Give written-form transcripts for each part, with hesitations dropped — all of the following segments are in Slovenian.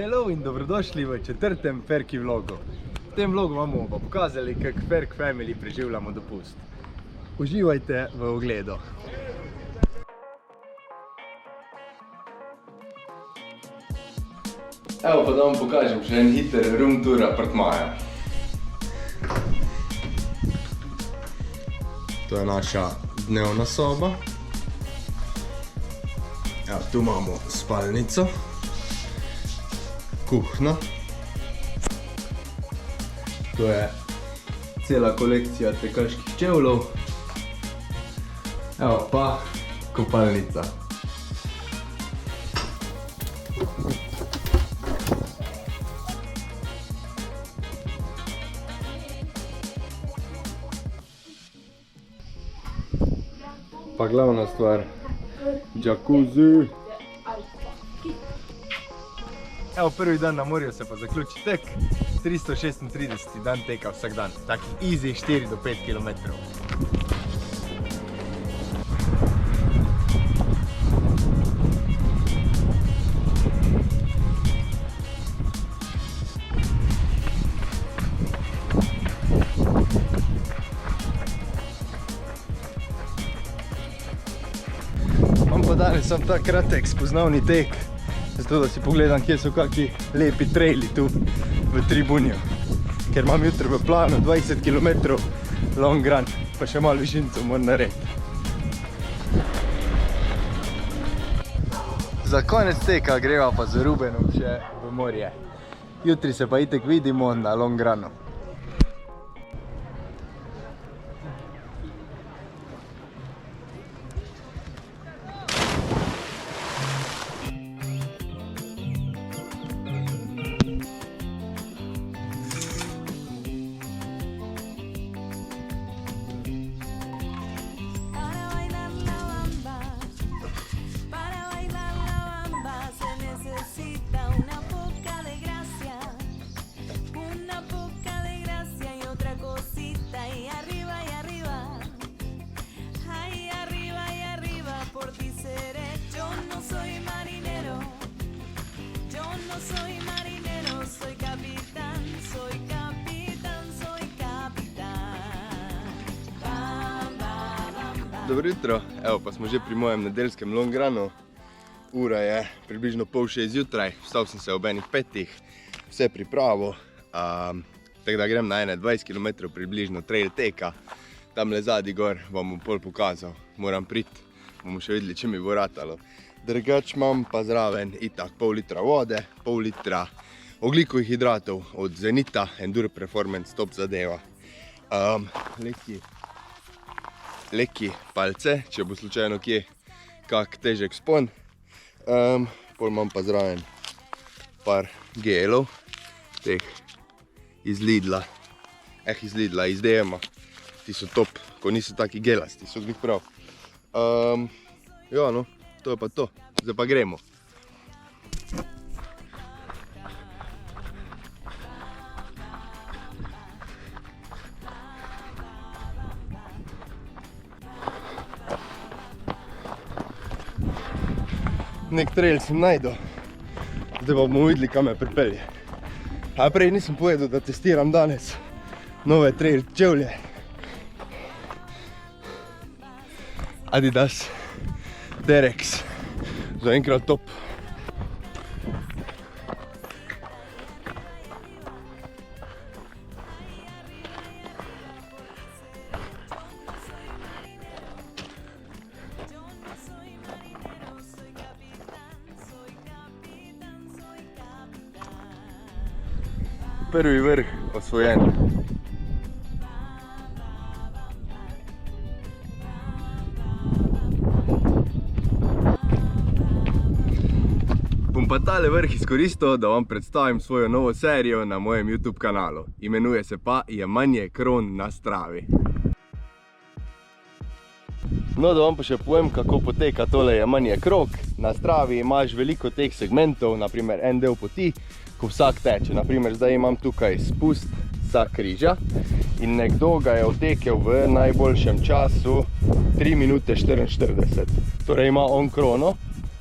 Hello in dobrodošli v četrtem Ferki vlogu. V tem vlogu vam bomo pa pokazali, kako Ferk Family preživljamo dopust. Uživajte v ogledu. Evo pa da vam pokažem še en hiter room tour apartmaja. To je naša dnevna soba. Evo, tu imamo spalnico. Kuhna. To je cela kolekcija tekaških čevljev. Evo pa kopalnica. Pa glavna stvar, jacuzzi. Evo, prvi dan na morju se pa zaključi tek, 336 dan teka vsak dan, takih easy 4 do 5 km. Imam pa danes sam tak kratek spoznavni tek, zato da si pogledam, kje so kakšni lepi traili tu v Tribunju. Ker imam jutri v planu 20 km long run, pa še malo višincev moram narediti. Za konec teka greva pa z Rubenom še v morje. Jutri se pa itek vidimo na long runu. Dobro jutro, evo pa smo že pri mojem nedeljskem long runu. Ura je približno 5:30 zjutraj, vstal sem se ob 5:00, vse pripravo. Tako da grem na 20 km približno trail teka. Tamle zadnji gor vam bom pol pokazal, moram priti, bomo še videli, če mi bo ratalo. Drugač imam pa zraven itak pol litra vode, pol litra ogljikovih hidratov od Zenita, Enduro Performance, top zadeva. Leki palce, če bo slučajno kje kak težek spon. Pol imam pa zraven par gelov, teh iz Lidla. Iz Lidla, iz DM-a. Ti so top, ko niso taki gelasti, so glih prav. Ja, no, to je pa to. Zdaj pa gremo. Nek trail sem najdel, zdaj pa bomo videli, kam me pripelje. A prej nisem povedal, da testiram danes nove trail čevlje. Adidas Terex, zaenkrat top. Prvi vrh osvojen. Bom pa tale vrh izkoristil, da vam predstavim svojo novo serijo na mojem YouTube kanalu. Imenuje se pa Jemanje kron na Stravi. No, da vam pa še povem, kako poteka tole jemanje krog. Na Stravi imaš veliko teh segmentov, naprimer en del poti, ko vsak teče. Naprimer, zdaj imam tukaj spust sa križa in nekdo ga je otekel v najboljšem času 3 minute 44. Torej ima on krono,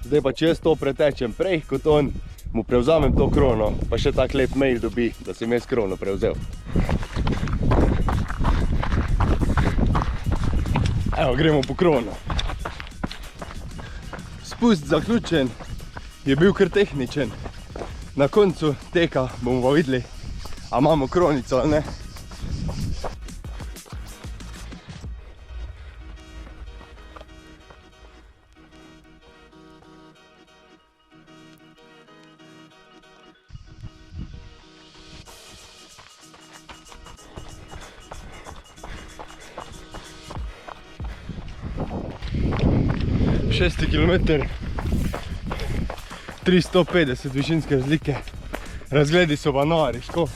zdaj pa če jaz to pretečem prej kot on, mu prevzamem to krono, pa še tak lep mail dobi, da sem jaz krono prevzel. Evo, gremo po krono. Spust zaključen, je bil kar tehničen. Na koncu teka bomo pa videli, a imamo kronico ali ne. Šesti kilometer, 350 višinske razlike, razgledi so pa nori, ško.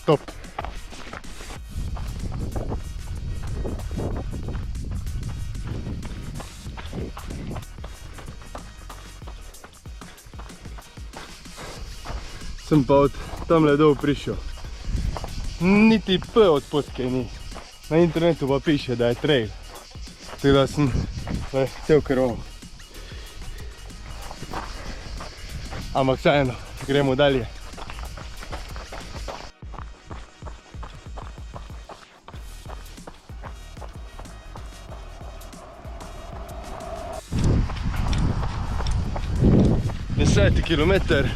Top. Sem pa od tamle dol prišel. Niti P od potke ni. Na internetu pa piše, da je trail. Tako da sem cel krov. Ampak vseeno, gremo dalje. Deseti kilometer,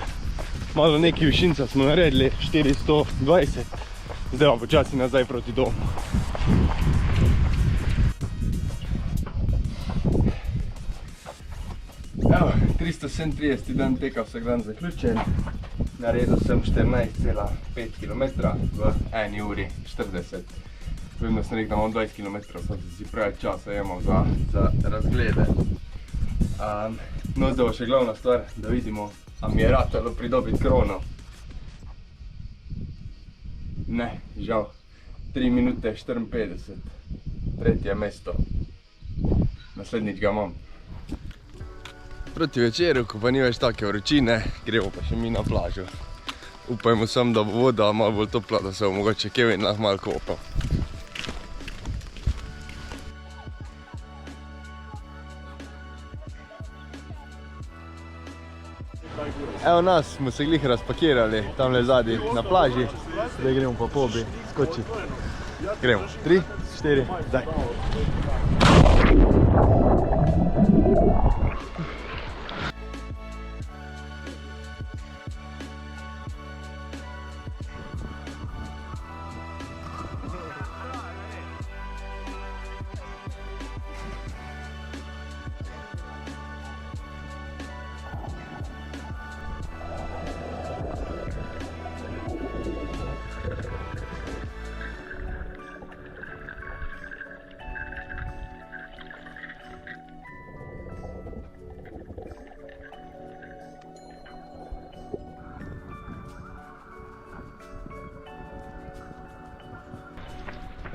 malo nekaj višinca smo naredili, 420. Zdaj pa počasi nazaj proti domu. Evo, 337 dan teka vsak dan zaključen. Naredil sem 14,5 km v 1 uri 40. Vem, da sem rekel, da imam 20 km, pa si pravi časa imam za razglede. No, zdaj bo še glavna stvar, da vidimo, a mi je ratalo pridobiti krono. Ne, žal. 3 minute 54. Tretje mesto. Naslednjič ga imam. Proti večeru, ko pa ni več take vročine, gremo pa še mi na plažo. Upajmo samo, da bo voda malo bolj topla, da se bo mogoče Kevin lahko malo kopal. Evo nas, smo se glih razpakirali tamle zadnji na plaži. Zdaj gremo pa po obi skočiti. Gremo. 3, 4, zdaj.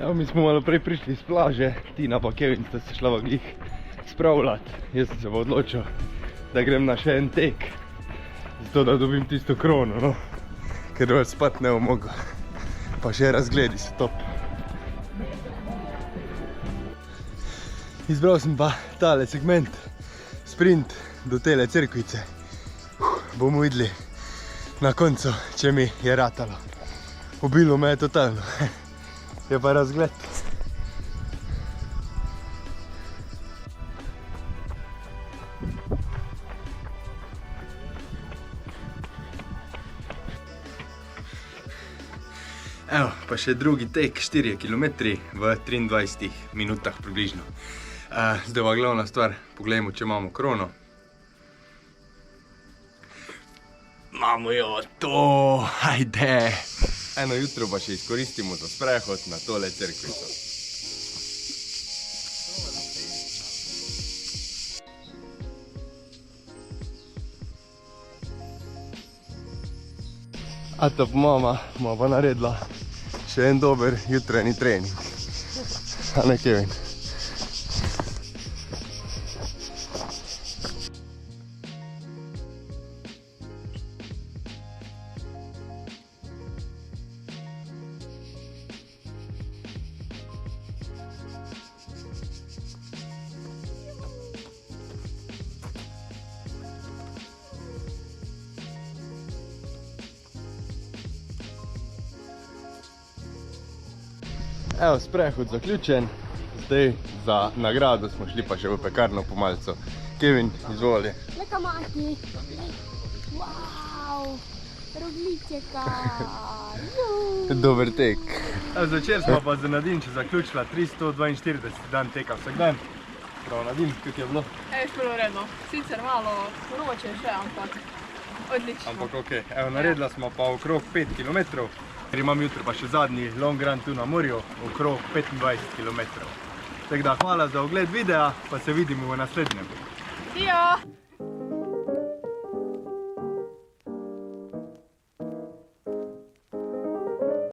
Evo, mi smo malo prej prišli z plaže, Tina pa Kevin sta se šla v glih spravljati. Jaz sem se pa odločil, da grem na še en tek, zato da dobim tisto krono, no. Ker več spat ne bom mogel. Pa še razgledi so top. Izbral sem pa tale segment, sprint do tele cerkvice. Bomo videli na koncu, če mi je ratalo. Ubilo me je totalno. Je pa razgled. Evo, pa še drugi tek, 4 km v 23 minutah približno. Zdaj pa glavna stvar, pogledajmo, če imamo krono. Imamo jo, to, hajde! Eno jutro pa še izkoristimo za sprehod na tole cerkvico. A to mama pa naredila še en dober jutranji trening. A ne, Kevin? Evo, sprehod zaključen. Zdaj za nagrado smo šli pa še v pekarno po malco. Kevin, izvoli. Leka mati. Wow, rogličeka. Dober tek. Zvečer smo pa z Nadinče zaključila 342 dan teka vsak dan. Prav Nadin, kako je bilo? Je bilo redno. Sicer malo vroče še, ampak odlično. Ampak ok. Evo, naredila smo pa okrog 5 km. Ker imam jutro pa še zadnji long run tu na morju, okrog 25 km. Tako da hvala za ogled videa, pa se vidimo v naslednjem. Dio!